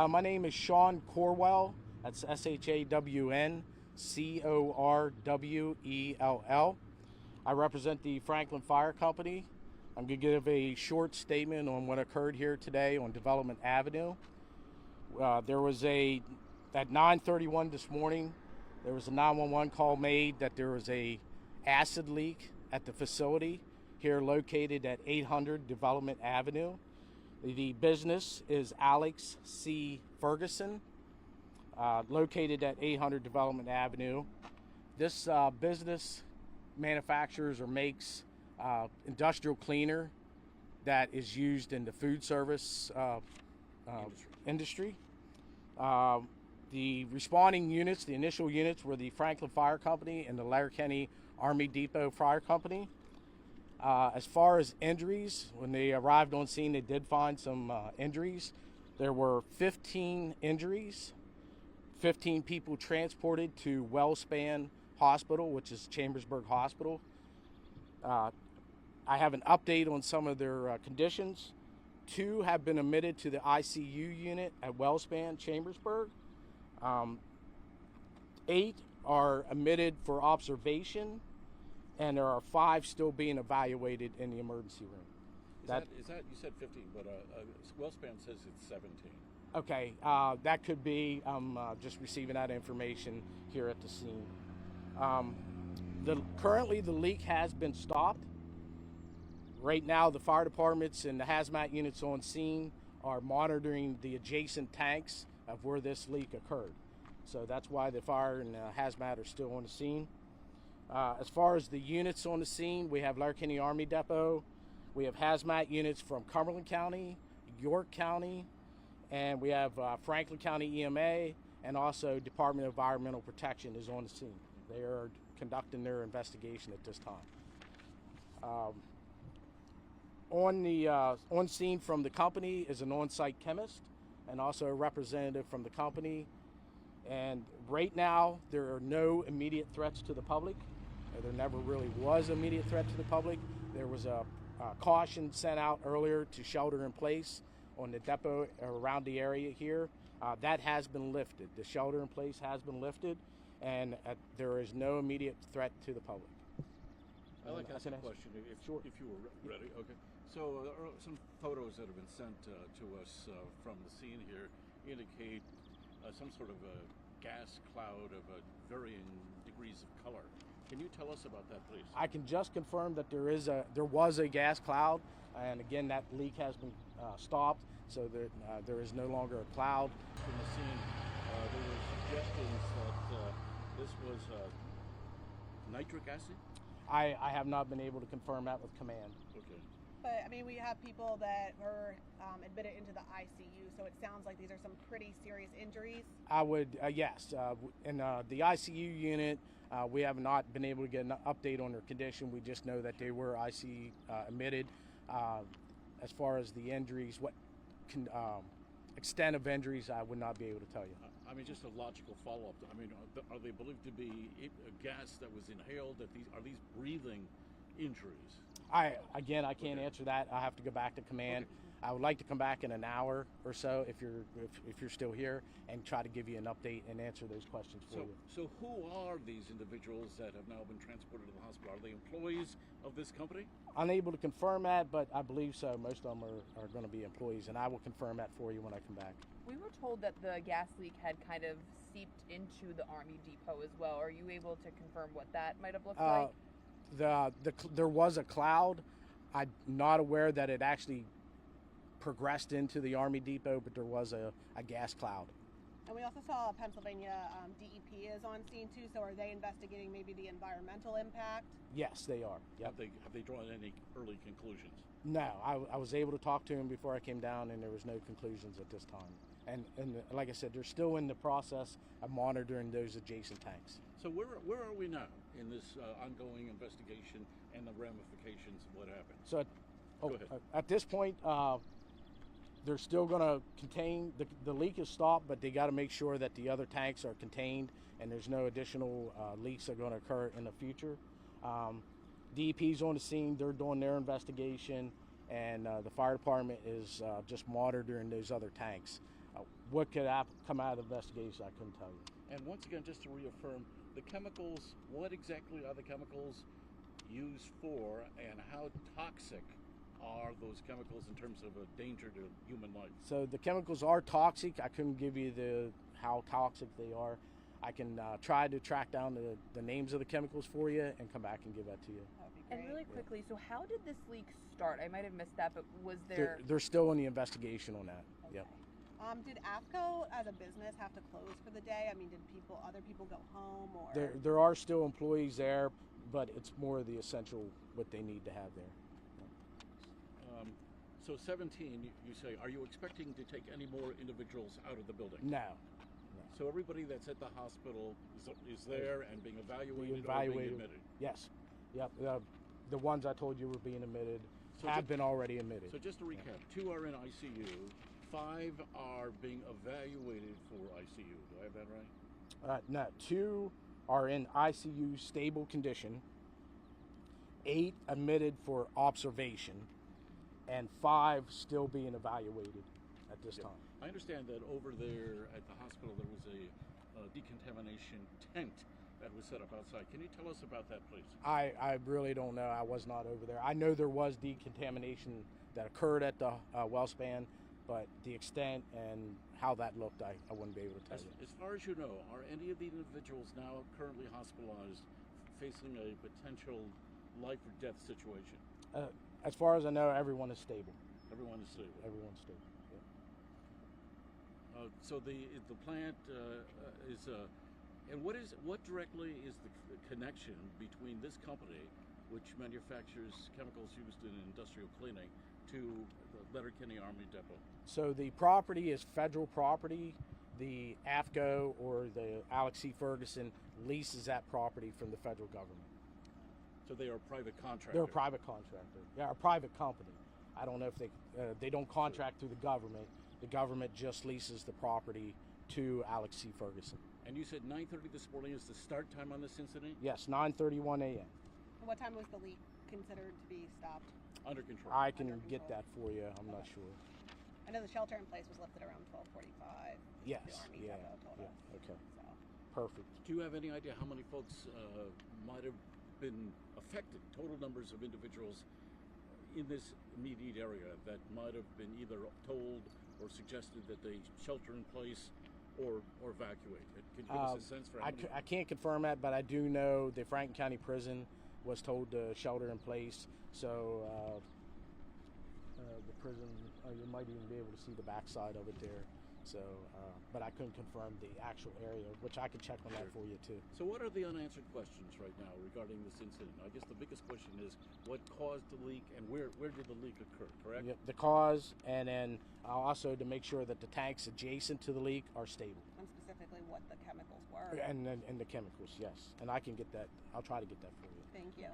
My name is Sean Corwell. That's ShawnCorwell. I represent the Franklin Fire Company. I'm going to give a short statement on what occurred here today on Development Avenue. There was at 9:31 this morning, there was a 911 call made that there was a acid leak at the facility here located at 800 Development Avenue. The business is Alex C. Ferguson, located at 800 Development Avenue. This business manufactures or makes industrial cleaner that is used in the food service industry. The responding units, the initial units, were the Franklin Fire Company and the Letterkenny Army Depot Fire Company. As far as injuries, when they arrived on scene, they did find some injuries. There were 15 injuries, 15 people transported to Wellspan Hospital, which is Chambersburg Hospital. I have an update on some of their conditions. 2 have been admitted to the ICU unit at Wellspan Chambersburg. 8 are admitted for observation, and there are 5 still being evaluated in the emergency room. Is that you said 15, but Wellspan says it's 17. Okay, that could be. I'm just receiving that information here at the scene. Currently, the leak has been stopped. Right now, the fire departments and the hazmat units on scene are monitoring the adjacent tanks of where this leak occurred. So that's why the fire and hazmat are still on the scene. As far as the units on the scene, we have Letterkenny Army Depot, we have hazmat units from Cumberland County, York County, and we have Franklin County EMA, and also Department of Environmental Protection is on the scene. They are conducting their investigation at this time. On scene from the company is an on-site chemist and also a representative from the company. And right now, there are no immediate threats to the public. There never really was an immediate threat to the public. There was a caution sent out earlier to shelter in place on the depot around the area here. That has been lifted. The shelter in place has been lifted, and there is no immediate threat to the public. I'd like to ask a question, if you were ready. Okay. So there are some photos that have been sent to us from the scene here indicate some sort of a gas cloud of varying degrees of color. Can you tell us about that, please? I can just confirm that there was a gas cloud, and again, that leak has been stopped, so that there is no longer a cloud. From the scene, there were suggestions that this was nitric acid? I have not been able to confirm that with command. Okay. But I mean, we have people that were admitted into the ICU, so it sounds like these are some pretty serious injuries. I would, yes. In the ICU unit, we have not been able to get an update on their condition. We just know that they were ICU admitted. As far as the injuries, what extent of injuries, I would not be able to tell you. I mean, just a logical follow-up. I mean, are they believed to be a gas that was inhaled? Are these breathing injuries? I can't answer that. I have to go back to command. Okay. I would like to come back in an hour or so if you're still here and try to give you an update and answer those questions for you. So who are these individuals that have now been transported to the hospital? Are they employees of this company? Unable to confirm that, but I believe so. Most of them are going to be employees, and I will confirm that for you when I come back. We were told that the gas leak had kind of seeped into the Army Depot as well. Are you able to confirm what that might have looked like? There was a cloud. I'm not aware that it actually progressed into the Army Depot, but there was a gas cloud. And we also saw Pennsylvania DEP is on scene too, so are they investigating maybe the environmental impact? Yes, they are. Yep. Have they drawn any early conclusions? No, I was able to talk to him before I came down, and there was no conclusions at this time. And like I said, they're still in the process of monitoring those adjacent tanks. So where are we now in this ongoing investigation and the ramifications of what happened? So Go ahead. At this point, they're still going to contain, the leak is stopped, but they got to make sure that the other tanks are contained and there's no additional leaks that are going to occur in the future. DEP's on the scene, they're doing their investigation, and the fire department is just monitoring those other tanks. what could come out of the investigation, I couldn't tell you. And once again, just to reaffirm, the chemicals, what exactly are the chemicals used for, and how toxic are those chemicals in terms of a danger to human life? So the chemicals are toxic. I couldn't give you how toxic they are. I can try to track down the names of the chemicals for you and come back and give that to you. That would be great. And really quickly, so how did this leak start? I might have missed that, but was there... They're still in the investigation on that. Okay. Yep. Did AFCO as a business have to close for the day? I mean, did other people go home, or? There are still employees there, but it's more the essential what they need to have there. So 17, you say, are you expecting to take any more individuals out of the building? No. So everybody that's at the hospital is there and being evaluated, Evaluated. or being admitted? Yes. Yep. The ones I told you were being admitted So have been already admitted. So just to recap, 2 are in ICU, 5 are being evaluated for ICU. Do I have that right? No, 2 are in ICU stable condition, 8 admitted for observation, and 5 still being evaluated at this time. I understand that over there at the hospital there was a decontamination tent that was set up outside. Can you tell us about that, please? I really don't know. I was not over there. I know there was decontamination that occurred at the well span, but the extent and how that looked, I wouldn't be able to tell you. As far as you know, are any of the individuals now currently hospitalized facing a potential life or death situation? As far as I know, everyone is stable. Everyone is stable. Everyone's stable. Yeah. So the plant is, and what directly is the connection between this company, which manufactures chemicals used in industrial cleaning, to the Letterkenny Army Depot? So the property is federal property. The AFCO, or the Alex C. Ferguson, leases that property from the federal government. So they are a private contractor. They're a private contractor. Yeah, a private company. I don't know if they don't contract through the government. The government just leases the property to Alex C. Ferguson. And you said 9:30 this morning is the start time on this incident? Yes, 9:31 a.m. What time was the leak considered to be stopped? Under control. I can Under get control. that for you. I'm not sure. I know the shelter in place was lifted around 12:45. Yes. The Army Yeah. Depot told us. Yeah. Okay. So. Perfect. Do you have any idea how many folks might have been affected, total numbers of individuals in this immediate area that might have been either told or suggested that they shelter in place or evacuate? Can you give us a sense for how many? I can't confirm that, but I do know the Franklin County Prison was told to shelter in place. So the prison, you might even be able to see the backside of it there. So, but I couldn't confirm the actual area, which I could check on that for you too. So what are the unanswered questions right now regarding this incident? I guess the biggest question is what caused the leak and where did the leak occur, correct? Yep, the cause, and then also to make sure that the tanks adjacent to the leak are stable. And specifically what the chemicals were. And the chemicals, yes. And I can get that. I'll try to get that for you. Thank you.